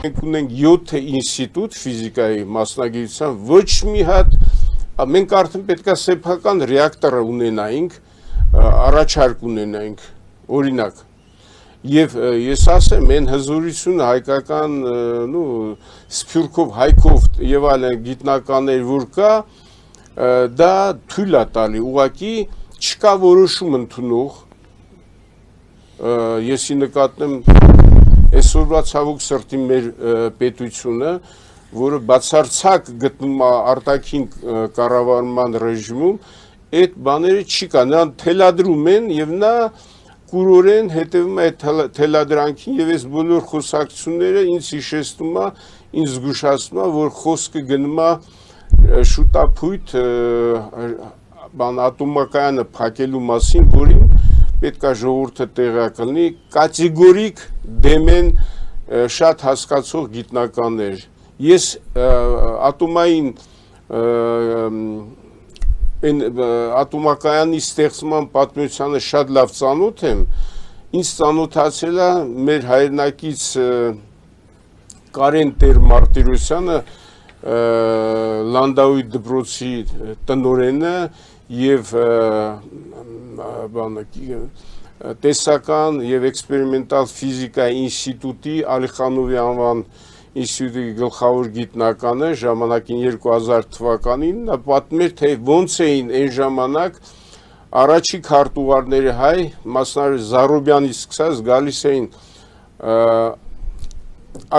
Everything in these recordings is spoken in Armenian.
Մենք ունենք 7 ինստիտուտ ֆիզիկայի մասնագիտության, ոչ մի հատ մենք արդեն պետք է սեփական ռեակտոր ունենայինք, առաջարկ ունենայինք, օրինակ։ Եվ ես ասեմ, այն հզորությունը հայկական Սփյուռքով, Հայկով եւ այլն գիտնականներ որ կա, դա թույլ է տալի, ուղղակի չկա որոշում ընդունող, եսի նկատեմ այսօրվա ցավոք սրտի մեր պետությունը, որը բացարձակ գտնում է արտաքին կառավարման ռեժիմում, այդ բաները չի կա, նրան թելադրում են եւ նա կուրորեն հետևում է թելադրանքին եւ այս բոլոր խոսակցությունները ինձ հիշեցնում է, ինձ զգուշացնում է, որ խոսքը գնում է շուտապույտ բան ատոմակայանը փակելու մասին, որին պետք է ժողովուրդը տեղյակ լինի, կատեգորիկ դեմ են շատ հասկացող գիտնականներ։ Ես ատոմային ատոմակայանի ստեղծման պատմությանը շատ լավ ծանոթ եմ, ինձ ծանոթացել է մեր հայրենակից Կարեն Տեր-Մարտիրոսյանը, Լանդաուի դպրոցի տնօրենը եւ տեսական եւ էքսպերիմենտալ ֆիզիկայի ինստիտուտի Ալիխանովի անվան ինստիտուտի գլխավոր գիտնականը ժամանակին 2000 թվականին նա պատմել թե ոնց էին այն ժամանակ առաջի քարտուղարների հայ մասնարար Զարոբյանից սկսած գալիս էին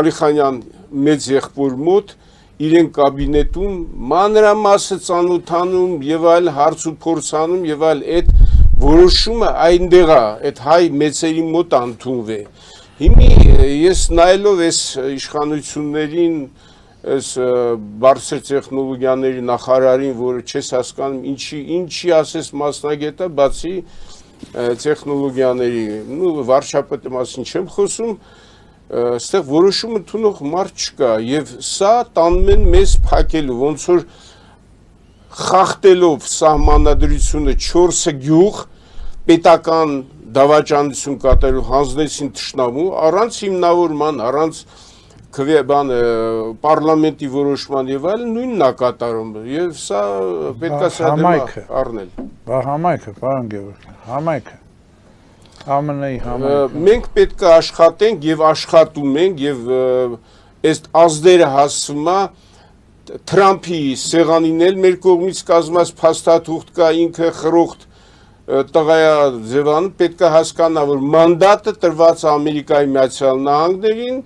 Ալիխանյան մեծ եղբոր մոտ իրեն կաբինետում մանրամասը ծանոթանում եւ այլ հարց ու փորձանում եւ այլ այդ որոշումը այնտեղ է այդ հայ մեծերի մոտ ընդունվե հիմի ես նայելով այս իշխանություններին այս բարձր տեխնոլոգիաների նախարարին որը չես հասկանում ինչի ասես մասնագետը բացի տեխնոլոգիաների վարչապետի մասին չեմ խոսում Ստեղ որոշում ընդունող մարդ չկա եւ սա տանում են մեզ փակելու ոնց որ խախտելով սահմանադրությունը 4 գյուղ պետական դավաճանություն կատարելու հանձնեցին թշնամու առանց հիմնավորման առանց պարլամենտի որոշման եւ այլն նույնն է կատարում եւ սա պետք է սա առնել բա համայնքը պարոն Գևորգյան համայնքը ԱՄՆ-ի համայնքը մենք պետք է աշխատենք եւ աշխատում ենք եւ այս ազդերը հասցվում է Թրամփի սեղանին էլ մեր կողմից կազմած փաստաթուղթ կա ինքը խրոխտ տղայա ձևան պետք է հասկանա որ մանդատը տրված Ամերիկայի Միացյալ Նահանգներին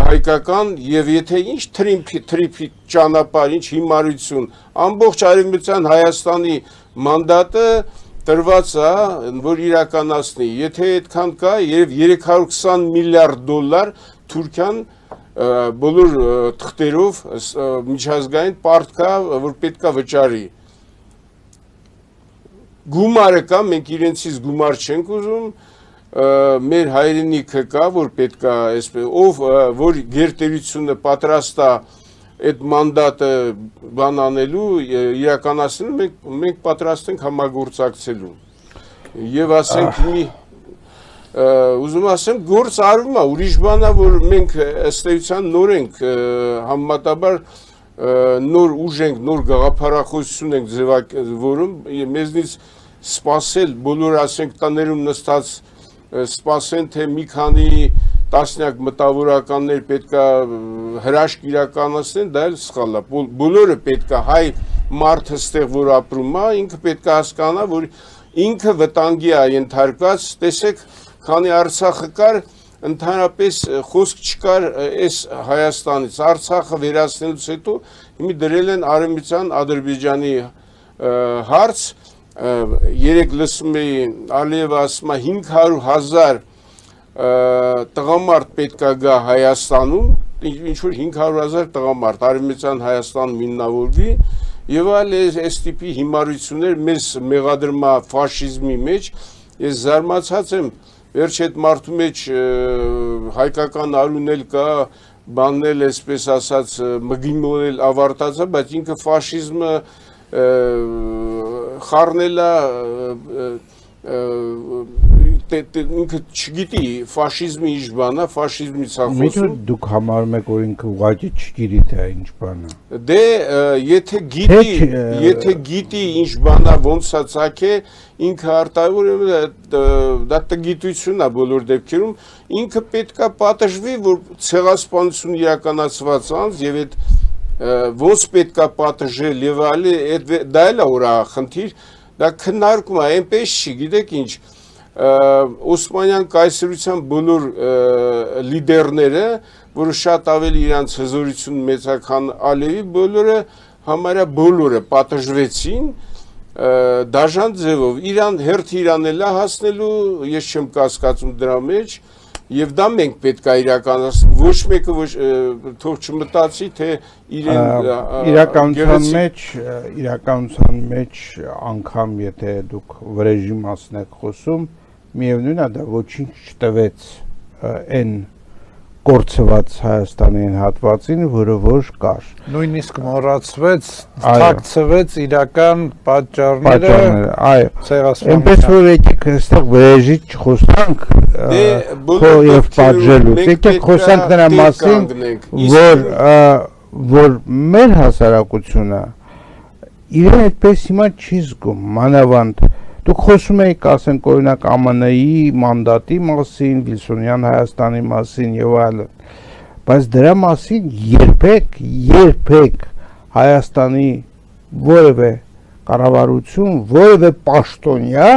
հայկական եւ եթե ինչ թրիփի ճանապարհ ինչ հիմարություն ամբողջ արևմտյան Հայաստանի մանդատը տրված է, որ իրականացնի, եթե այդքան կա եւ 320 միլիարդ դոլար Թուրքիան բոլոր թղթերով միջազգային պարտ կա, որ պետք է վճարի։ Գումարը կա, մենք իրենցից գումար չենք ուզում, մեր հայրենիքը կա, որ պետք է այսպես ով որ գերտերությունը պատրաստ է այդ մանդատը բան անելու իրականացնելու մենք պատրաստ ենք համագործակցելու եւ ասենք մի ուզում ասեմ գործ արվում է ուրիշ բան է որ մենք ըստ էության նոր ենք համեմատաբար նոր ուժ ենք նոր գաղափարախոսություն ենք ձևավորում մեզնից սпасել բոլոր ասենք տաներում նստած սпасեն թե մի քանի տասնյակ մտավորականներ պետքա հրաշք իրականացնեն, դա էլ սխալ է։ Բոլորը պետքա հայ մարդը ստեղ որ ապրում է, ինքը պետքա հասկանա, որ ինքը վտանգի է ենթարկված, տեսեք, քանի Արցախը կար, ընդհանրապես խոսք չկար այս Հայաստանից, Արցախը վերացնելուց հետո հիմա դրել են Արևմտյան Ադրբեջանի հարց, երեք լսում էի Ալիևը ասում է 500,000 տղամարդ պետք է գա Հայաստանում, ինչ-որ 500,000 տղամարդ Արևմտյան Հայաստանում հիմնավորվի եւ այլ այս տիպի հիմարություններ մեզ մեղադրում է ֆաշիզմի մեջ, ես զարմացած եմ, վերջ այդ մարդու մեջ հայկական արուն էլ կա, բանն էլ այսպես ասած մգինոն էլ ավարտած է, բայց ինքը ֆաշիզմը խառնել է ինքը չգիտի ֆաշիզմի ինչ բան է, ֆաշիզմից է Միտը խոսում։ դուք համարում եք, որ ինքը ուղղակի չգիտի թե ինչ բան է։ Դե եթե գիտի ինչ բան է, ոնց է ցակե, ինքը արտահայտում է դա տգիտությունն է բոլոր դեպքերում, ինքը պետքա պատժվի, որ ցեղասպանություն իրականացված անց եւ այդ ոնց պետքա պատժել եւ այլը, դա էլ է օրա խնդիր, դա քննարկում է, այնպես չի, գիտեք ինչ, Օսմանյան կայսրության բոլոր լիդերները, որը շատ ավելի իրանց հզորություն մեծա, քան Ալիևի, բոլորը պատժվեցին դաժան ձևով, հերթ Իրան էլ է հասնելու, ես չեմ կասկածում դրա մեջ, եւ դա մենք պետք է իրականացնենք, ոչ մեկը թող չմտածի, թե իրականության մեջ անգամ եթե դուք վրեժի մասն եք խոսում, միևնույն է դա ոչինչ չտվեց այն կորցված Հայաստանի հատվածին, որը որ կար։ Նույնիսկ մոռացվեց, թաքցվեց իրական պատճառները, այո։ ցեղասպանության։ Այնպես որ եկեք այստեղ վրեժի չխոսանք, եւ պատժելու։ Եկեք խոսանք նրա մասին, որ մեր հասարակությունը իրեն այդպես հիմա չի զգում, մանավանդ դուք խոսում եք, ասենք օրինակ ԱՄՆ-ի մանդատի մասին, Վիլսոնյան Հայաստանի մասին եւ այլն, բայց դրա մասին երբեք Հայաստանի որևէ կառավարություն, որևէ պաշտոնյա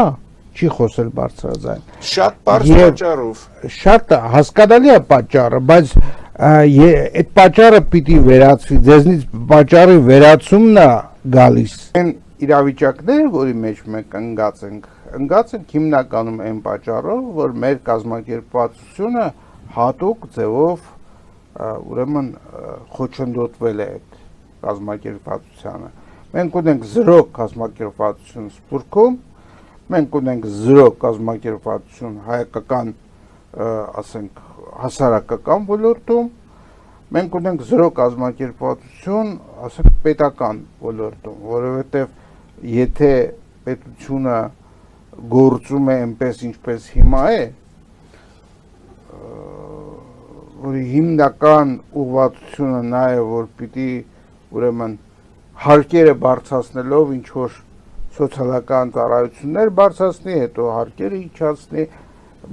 չի խոսել բարձրաձայն։ Շատ բարձր պատճառով։ Շատ հասկանալի է պատճառը, բայց այդ պատճառը պիտի վերացվի, ձեզնից պատճառի վերացումն է գալիս։ Այն իրավիճակները, որի մեջ մենք ընկած ենք հիմնականում այն պատճառով, որ մեր կազմակերպվածությունը հատուկ ձևով ուրեմն խոչընդոտվել է այդ կազմակերպվածությանը։ Մենք ունենք 0 կազմակերպվածություն Սփյուռքում, մենք ունենք 0 կազմակերպվածություն հայկական, ասենք, հասարակական ոլորտում, մենք ունենք 0 կազմակերպվածություն, ասենք, պետական ոլորտում, որովհետև եթե պետությունը գործում է այնպես ինչպես հիմա է, որի հիմնական ուղղվածությունը նա է, որ պիտի ուրեմն հարկերը բարձրացնելով ինչ որ սոցիալական ծառայություններ բարձրացնի, հետո հարկերը իջացնի,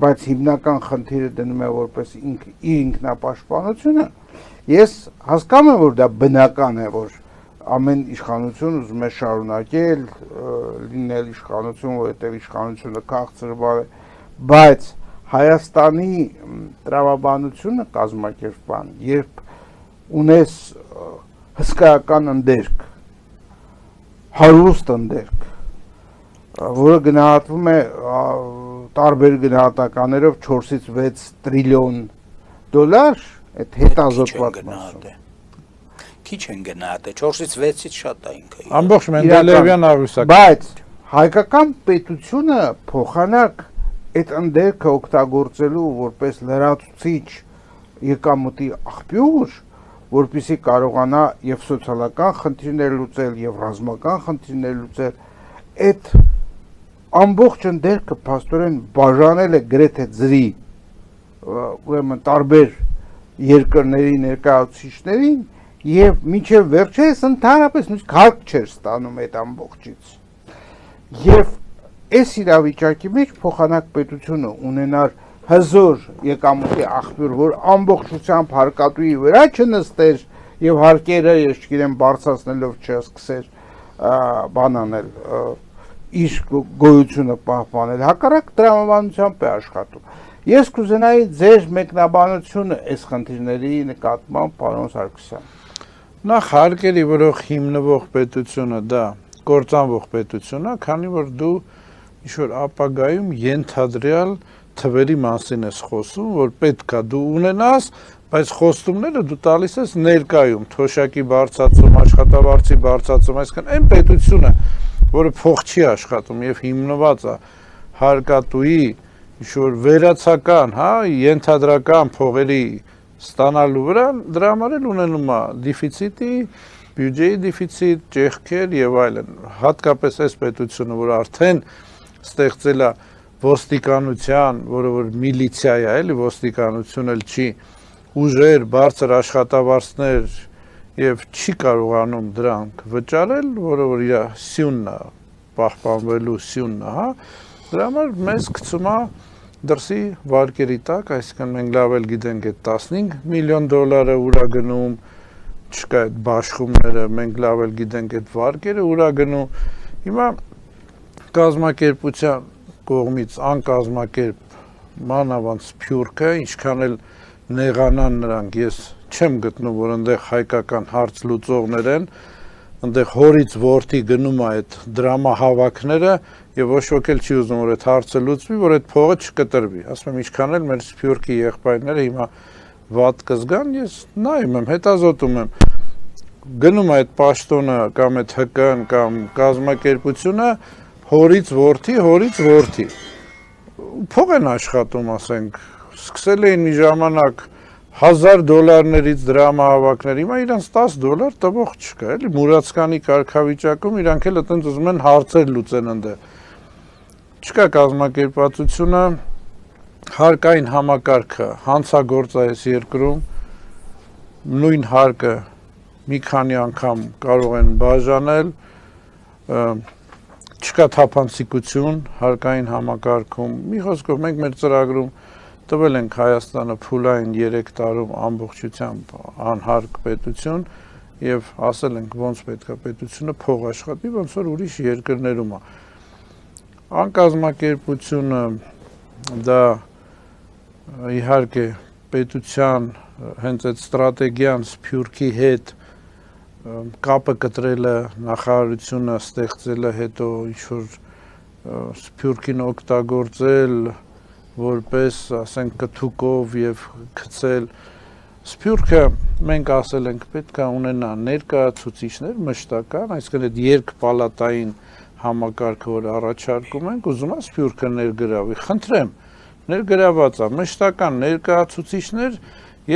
բայց հիմնական խնդիրը դնում է որպես ինքնապաշտպանությունը, ես հասկանում եմ, որ դա բնական է, որ ամեն իշխանություն ուզում է շարունակել, լինել իշխանություն, որովհետև իշխանությունը քաղցրվար է, բայց Հայաստանի տրամաբանությունը կազմակերպման, երբ ունես հսկայական ընդերք, հարուստ ընդերք, որը գնահատվում է տարբեր գնահատականներով 4-ից 6 տրիլիոն դոլար, այդ հետազոտված մասը։ Քիչ են գնահատել, 4-ից 6-ից շատ է ինքը։ Ամբողջ Մենդելեևյան աղյուսակ։ Բայց հայկական պետությունը փոխանակ այդ ընդերքը օգտագործելու որպես լրացուցիչ եկամուտի աղբյուր, որպեսզի կարողանա եւ սոցիալական խնդիրներ լուծել եւ ռազմական խնդիրներ լուծել, այդ ամբողջ ընդերքը փաստորեն բաժանել է գրեթե ձրի, ուրեմն տարբեր երկրների ներկայացուցիչներին եւ մինչեւ վերջերս ընդհանրապես նույնիսկ հարկ չէր ստանում այդ ամբողջից։ Եվ այս իրավիճակի մեջ փոխանակ պետությունը ունենար հզոր եկամուտի աղբյուր, որ ամբողջությամբ հարկատուի վրա չնստեր եւ հարկերը, ես չգիտեմ, բարձրացնելով չսկսեր բան անել, իր գոյությունը պահպանել, հակառակ տրամաբանությամբ է աշխատում։ Ես կուզենայի ձեր մեկնաբանությունը այս խնդիրների նկատմամբ, պարոն Սարգսյան։ Նախ հարկերի վրով հիմնվող պետությունը դա կործանվող պետությունը, քանի որ դու ինչ-որ ապագայում ենթադրյալ թվերի մասին ես խոսում, որ պետք է դու ունենաս, բայց խոստումները դու տալիս ես ներկայում, թոշակի բարձրացում, աշխատավարձի բարձրացում, այսինքն այն պետությունը, որը փող չի աշխատում եւ հիմնված է հարկատուի ինչ-որ վերացական, ենթադրական փողերի ստանալու վրա, դրա համար էլ ունենում է դեֆիցիտի, բյուջեի դեֆիցիտ, ճեղքեր եւ այլն։ Հատկապես այս պետությունը, որ արդեն ստեղծել է ոստիկանության, որը որ միլիցիա է, էլի ոստիկանություն էլ չի, ուժեր, բարձր աշխատավարձներ եւ չի կարողանում դրանք վճարել, որը որ իր սյունն է, պահպանվելու սյունն է, հա, դրա համար մեզ գցում է դրսի վարկերի տակ, այսինքն մենք լավ էլ գիտենք այդ 15 միլիոն դոլարը ուր է գնում, չկա այդ բաշխումները, մենք լավ էլ գիտենք այդ վարկերը ուր է գնում, հիմա կազմակերպության կողմից անկազմակերպ մանավանդ Սփյուռքը, ինչքան էլ նեղանան նրանք, ես չեմ գտնում, որ այնտեղ հայկական հարց լուծողներ են, այնտեղ հորից որդի գնում է այդ դրամահավաքները եւ ոչ ոք էլ չի ուզում, որ այդ հարցը լուծվի, որ այդ փողը չկտրվի։ Ասում եմ, ինչքան էլ մեր Սփյուռքի եղբայրները հիմա վատ կզգան, ես նայում եմ, հետազոտում եմ, գնում է այդ պաշտոնը կամ այդ ՀԿ-ն կամ կազմակերպությունը հորից որդի փող են աշխատում, ասենք, սկսել էին մի ժամանակ $1000 դրամահավաքներ, հիմա իրանց $10 տվող չկա, էլի Մուրացկանի կարգավիճակում իրանք էլ այտենց ուզում են հարցեր լուծեն այնտեղ։ Չկա կազմակերպվածությունը, հարկային համակարգը հանցագործ է այս երկրում, նույն հարկը մի քանի անգամ կարող են բաժանել, չկա թափանցիկություն հարկային համակարգում, մի խոսքով մենք մեր ծրագրում տվել ենք Հայաստանը փուլային 3 տարում ամբողջությամբ անհարկ պետություն եւ ասել ենք ոնց պետքա պետությունը փող աշխատի, ոնց որ ուրիշ երկրներում է։ Անկազմակերպությունը դա իհարկե պետության հենց այդ ստրատեգիան Սփյուռքի հետ կապը կտրելը, նախարարությունը ստեղծելը, հետո ինչ-որ Սփյուռքին օգտագործել որպես, ասենք, կթուկով եւ գցել Սփյուռքը մենք ասել ենք պետք է ունենա ներկայացուցիչներ մշտական, այսինքն այդ երկպալատային համակարգը, որ առաջարկում ենք, ուզում է Սփյուռքը ներգրավի, խնդրեմ, ներգրաված է մշտական ներկայացուցիչներ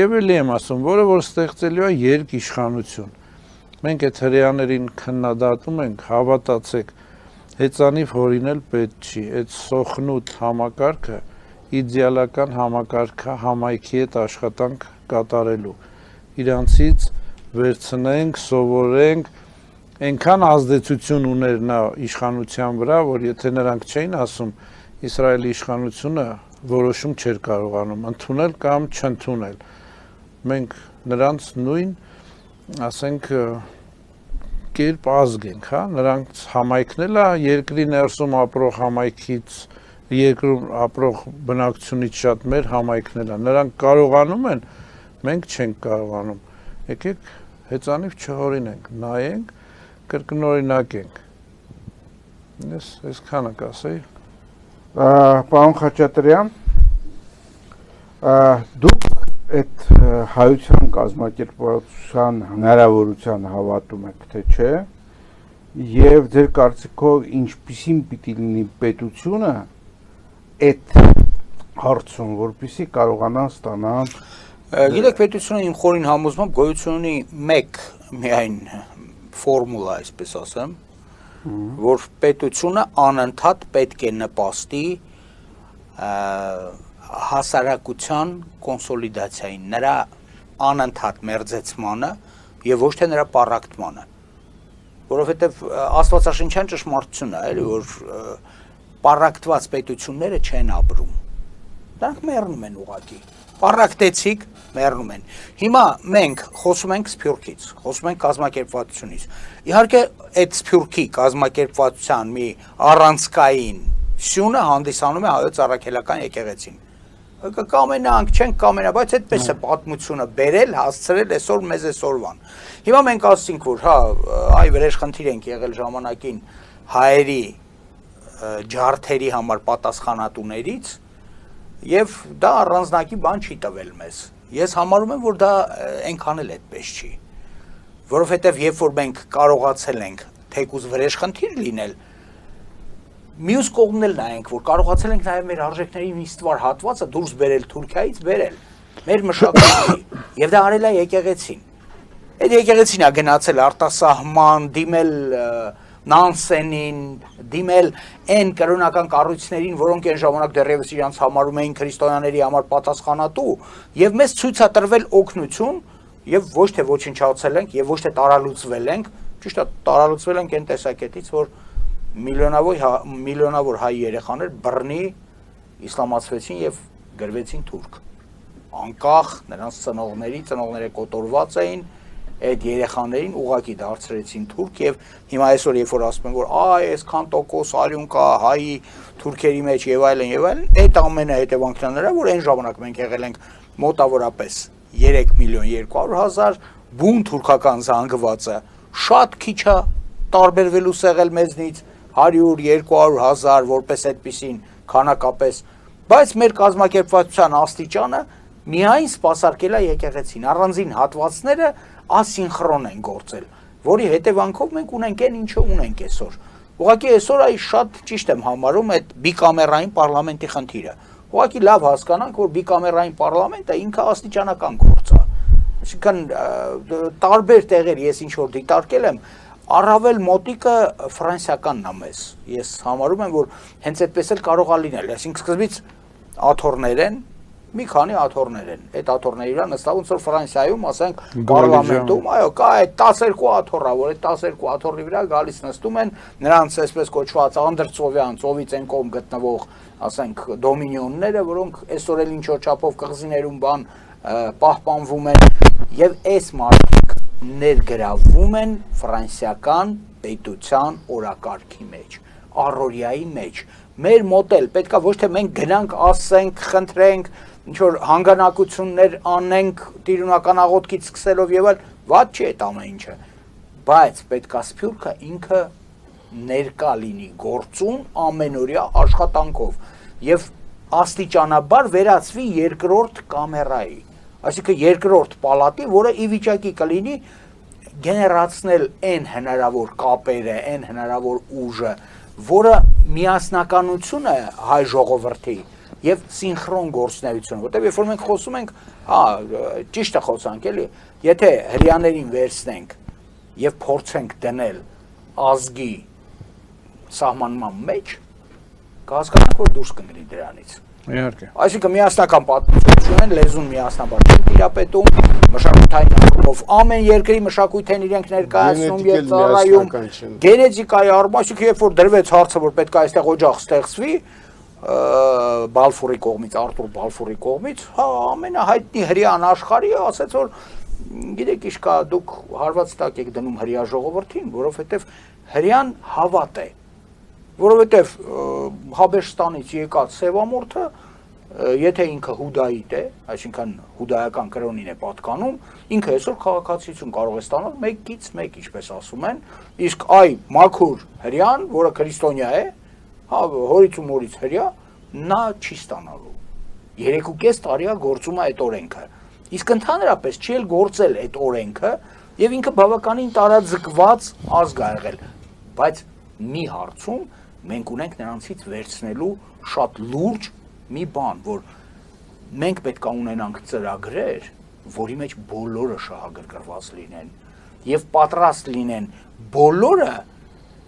եւ էլի եմ ասում, որը որ ստեղծելու է երկիշխանություն։ Մենք այդ հրեաներին քննադատում ենք, հավատացեք, հեծանիվ հորինել պետք չի, այդ սոխնուտ համակարգը իդեալական համակարգը համայնքի հետ աշխատանք կատարելու։ Իրանցից վերցնենք, սովորենք, այնքան ազդեցություն ուներ նա իշխանության վրա, որ եթե նրանք չէին ասում, Իսրայելի իշխանությունը որոշում չէր կարողանում ընդունել կամ չընդունել։ Մենք նրանց նույն, ասենք, կերպ ազգ ենք, հա, նրանց համայնքն էլ է երկրի ներսում ապրող համայնքից, երկրում ապրող բնակչությունից շատ մեր համայնքն էլ է, նրանք կարողանում են, մենք չենք կարողանում, եկեք հեծանիվ չհորինենք, նայենք, կրկնօրինակենք, ես այսքանը կասեի։ Պարոն Խաչատրյան, դուք այդ հայության կազմակերպվածության հնարավորության հավատում եք, թե չէ, եւ ձեր կարծիքով ինչպիսին պիտի լինի պետությունը այդ հարցում, որպեսզի կարողանան ստանալ։ Գիտեք, պետությունը իմ խորին համոզմամբ գոյություն ունի մեկ միայն ֆորմուլա, այսպես ասեմ, որ պետությունը անընդհատ պետք է նպաստի հասարակության կոնսոլիդացիային, նրա անընդհատ մերձեցմանը եւ ոչ թե նրա պառակտմանը, որովհետեւ Աստվածաշնչյան ճշմարտությունն է, էլի, որ պառակտված պետությունները չեն ապրում, դրանք մեռնում են ուղղակի, պառակտեցիկ մեռնում են։ Հիմա մենք խոսում ենք Սփյուռքից, խոսում ենք կազմակերպվածությունից։ Իհարկե, այդ Սփյուռքի կազմակերպվածության մի առանցքային սյունը հանդիսանում է հայոց առաքելական եկեղեցին։ Կամենանք, չենք կամենա, բայց այդպես է պատմությունը բերել, հասցրել այսօր մեզ այսօրվան։ Հիմա մենք ասենք, որ հա, այ վրեժխնդիր ենք եղել ժամանակին հայերի ջարդերի համար պատասխանատուներից եւ դա առանձնակի բան չի տվել մեզ։ Ես համարում եմ, որ դա այնքան էլ այդպես չի, որովհետեւ երբ որ մենք կարողացել ենք թեկուզ վրեժխնդիր լինել, մյուս կողմն էլ նայենք, որ կարողացել ենք նաև մեր արժեքների մի ստվար հատվածը դուրս բերել Թուրքիայից բերել, մեր մշակույթի, եւ դա արել է եկեղեցին։ Այդ եկեղեցին է գնացել արտասահման, դիմել Նանսենին, դիմել այն կրոնական կառույցներին, որոնք այն ժամանակ դեռևս իրանց համարում էին քրիստոնյաների համար պատասխանատու, եւ մեզ ցույց է տրվել օգնություն, եւ ոչ թե ոչնչացել ենք, եւ ոչ թե տարալուծվել ենք, ճիշտ է, տարալուծվել ենք այն տեսակետից, որ միլիոնավոր հայ երեխաներ բռնի իսլամացվեցին եւ գրվեցին թուրք։ Անկախ նրանց ծնողները կոտորված էին, այդ երեխաներին ուղակի դարձրեցին թուրք եւ հիմա այսօր երբ որ ասում են որ այսքան տոկոս արյուն կա հայի թուրքերի մեջ եւ այլն, այդ ամենը հետևանքն է նրա, որ այն ժամանակ մենք եղել ենք մոտավորապես 3.200.000 բուն թուրքական զանգվածը շատ քիչ է տարբերվելու սեղել մեզնից 100-200.000 որպես այդպեսին քանակապես, բայց մեր կազմակերպվածության աստիճանը միայն սպասարկել է եկեղեցին, առանձին հատվածները ասինխրոն են գործել, որի հետևանքով մենք ունենք այն ինչը ունենք այսօր։ Ուղղակի այսօր այ շատ ճիշտ եմ համարում այդ բիկամերային պարլամենտի խնդիրը։ Ուղղակի լավ հասկանանք, որ բիկամերային պարլամենտը ինքը աստիճանական գործ է։ Այսինքն տարբեր տեղեր ես ինչ որ դիտարկել եմ, առավել մոտիկը ֆրանսիականն է մեզ։ Ես համարում եմ, որ հենց այդպես էլ կարող է լինել, այսինքն սկզբից աթոռներ են, մի քանի աթոռներ են։ Այդ աթոռների վրա նստավ ոնց որ Ֆրանսիայում, ասենք, պարլամենտում, այո, կա այդ 12 աթոռա, որ այդ 12 աթոռի վրա գալիս նստում են նրանց այսպես կոչված անդրծովյան, ծովից են կողմ գտնվող, ասենք, դոմինիոնները, որոնք այսօր էլ ինչ որ չափով կղզիներում բան պահպանվում են, եւ այս մարդիկ ներգրավվում են ֆրանսիական պետության օրակարգի մեջ, առօրյայի մեջ։ Մեր մոտ էլ պետքա ոչ թե մենք գնանք, ասենք, խնդրենք, ինչ որ հանգանակություններ անենք տիրունական աղոթքից սկսելով եւ այլ, ված չի այդ ամեն ինչը, բայց պետքա սփյուռքը ինքը ներկա լինի գործուն ամենօրյա աշխատանքով եւ աստիճանաբար վերածվի երկրորդ կամերայի, այսինքն երկրորդ պալատի, որը ի վիճակի կլինի գեներացնել այն հնարավոր կապերը, այն հնարավոր ուժը, որը միասնականությունը հայ ժողովրդի եւ սինխրոն գործունեությունը, որտեղ երբ որ մենք խոսում ենք, ճիշտ է խոսանք էլի, եթե հрьяաներին վերցնենք եւ փորձենք դնել ազգի սահմանման մեջ, կհասկանանք, որ դուրս կընկնի դրանից։ Իհարկե։ Այսինքն միասնական պատմություն են, լեզուն միասնաբար չեն տիրապետում, մշակութային առումով ամեն երկրի մշակույթեն իրենք ներկայացնում եւ ծառայում, գենետիկայի առումով, այսինքն երբ որ դրվեց հարցը, որ պետք է այստեղ օջախ ստեղծվի, Բալֆուրի կողմից, Արտուր Բալֆուրի կողմից, ամենահայտնի հрьяան աշխարհի ասաց, որ գիտեք ինչ կա, դուք հարված տակ եք դնում հрья ժողովրդին, որովհետեւ հрьяան հավատ է, որովհետեւ Հաբեշտանից եկած սևամորթը, եթե ինքը հուդայիտ է, այսինքն հուդայական կրոնին է պատկանում, ինքը այսօր քաղաքացիություն կարող է ստանալ 1-ից 1, ինչպես ասում են, իսկ այ մաքուր հрьяան, որը քրիստոնյա է, հորից ու մորից հрья, նա չի ստանալու։ 3.5 տարի է գործում է այդ օրենքը։ Իսկ ընդհանրապես չի էլ գործել այդ օրենքը, եւ ինքը բավականին տարաձգված ազգ է եղել, բայց մի հարցում մենք ունենք նրանցից վերցնելու շատ լուրջ մի բան, որ մենք պետք է ունենանք ծրագրեր, որի մեջ բոլորը շահագրգռված լինեն եւ պատրաստ լինեն բոլորը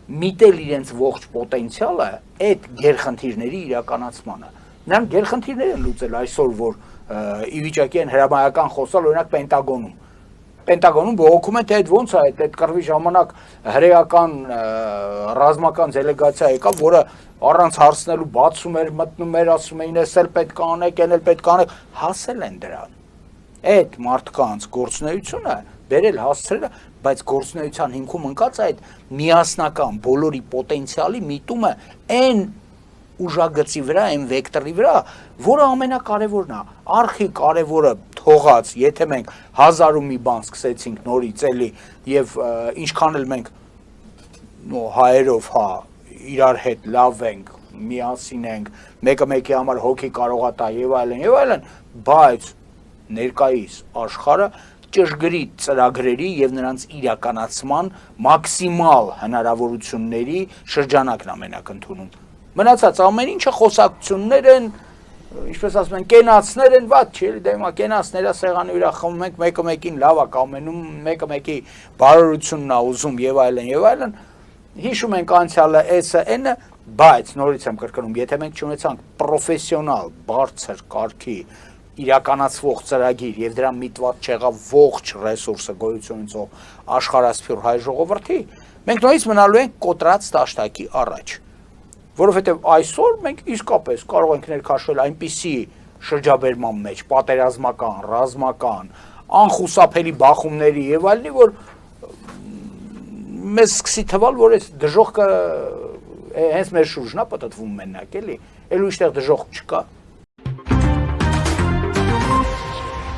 միտել իրենց ողջ պոտենցիալը այդ գերխնդիրների իրականացմանը։ Նրանք գերխնդիրներ են լուծել այսօր, որ ի վիճակի են հրամայական խոսալ, օրինակ Պենտագոնում բողոքում են, թե այդ ոնց է, այդ կռվի ժամանակ հրեական ռազմական դելեգացիա եկավ, որը առանց հարցնելու բացում էր, մտնում էր, ասում էին, էս էլ պետք է անեք, այն էլ պետք է անեք, հասել են դրան։ Այդ մարդկանց գործունեությունը բերել հասցրել, բայց գործունեության հիմքում ընկած այդ միասնական բոլորի պոտենցիալի միտումը այն ուժագծի վրա, այն վեկտորի վրա, որը ամենակարևորն է, արխի կարևորը թողած, եթե մենք 1000 ու մի բան սկսեցինք նորից էլի եւ ինչքան էլ մենք հայերով իրար հետ լավ ենք, միասին ենք, մեկը մեկի համար հոգի կարող է տա եւ այլն, բայց ներկայիս աշխարհը ճշգրիտ ծրագրերի եւ նրանց իրականացման մաքսիմալ հնարավորությունների շրջանակն է մենակ ընդունում։ Մնացած ամեն ինչը խոսակցություններ են, ինչպես ասում են, կենացներ են, ված չի, դե հիմա կենացները սեղանի վրա խմում ենք, մեկը մեկին լավ է կամենում, մեկը մեկի բարօրությունն է ուզում եւ այլն, հիշում ենք անցյալը S-ը, բայց նորից եմ կրկնում, եթե մենք չունեցանք պրոֆեսիոնալ, բարձր կարգի իրականացվող ծրագիր եւ դրան միտված չեղավ ողջ ռեսուրսը գոյություն ունեցող աշխարհասփյուր հայ ժողովրդի, մենք նույնիսկ մնալու ենք կոտրած տաշտակի առաջ, որովհետեւ այսօր մենք իսկապես կարող ենք ներքաշել այնպիսի շրջաբերման մեջ, պատերազմական, ռազմական, անխուսափելի բախումների եւ այլնի, որ մեզ սկսի թվալ, որ այս դժողքը հենց մեր շուրջն է պատտվում մենակ, էլի, այլ ուրիշ տեղ դժող չկա։